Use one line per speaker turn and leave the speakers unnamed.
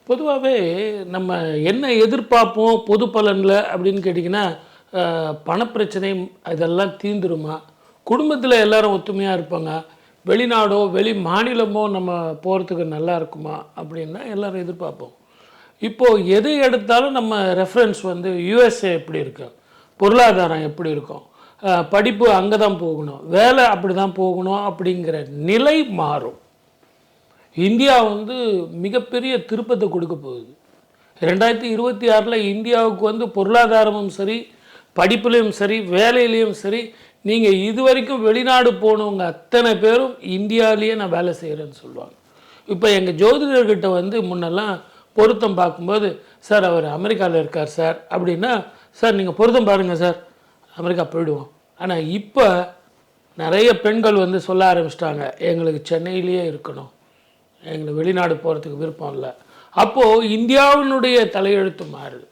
பொதுவாகவே நம்ம என்ன எதிர்பார்ப்போம் பொது பலனில் அப்படின்னு கேட்டிங்கன்னா, பணப்பிரச்சனை இதெல்லாம் தீந்துருமா? குடும்பத்தில் எல்லாரும் ஒத்துமையாக இருப்பாங்க. வெளிநாடோ, வெளி மாநிலமோ நம்ம போகிறதுக்கு நல்லா இருக்குமா? அப்படின்னு தான் எல்லாரும் எதிர்பார்ப்போம். இப்போது எது எடுத்தாலும் நம்ம ரெஃபரன்ஸ் வந்து யுஎஸ்ஏ எப்படி இருக்கு? பொருளாதாரம் எப்படி இருக்கும்? படிப்பு அங்கே தான் போகணும், வேலை அப்படி தான் போகணும் அப்படிங்கிற நிலை மாறும். இந்தியா வந்து மிகப்பெரிய திருப்பத்தை கொடுக்க போகுது. 2026 இந்தியாவுக்கு வந்து பொருளாதாரமும் சரி, படிப்புலையும் சரி, வேலையிலையும் சரி, நீங்கள் இதுவரைக்கும் வெளிநாடு போனவங்க அத்தனை பேரும் இந்தியாவிலேயே நான் வேலை செய்கிறேன்னு சொல்லுவாங்க. இப்போ எங்கள் ஜோதிடர்கிட்ட வந்து முன்னெல்லாம் பொருத்தம் பார்க்கும்போது, சார் அவர் அமெரிக்காவில் இருக்கார் சார் அப்படின்னா, சார் நீங்கள் பொருத்தம் பாருங்கள் சார், அமெரிக்கா போயிடுவோம். ஆனால் இப்போ நிறைய பெண்கள் வந்து சொல்ல ஆரம்பிச்சிட்டாங்க, எங்களுக்கு சென்னையிலேயே இருக்கணும், எங்களுக்கு வெளிநாடு போகிறதுக்கு விருப்பம் இல்லை. அப்போது இந்தியாவினுடைய தலையெழுத்து மாறுது.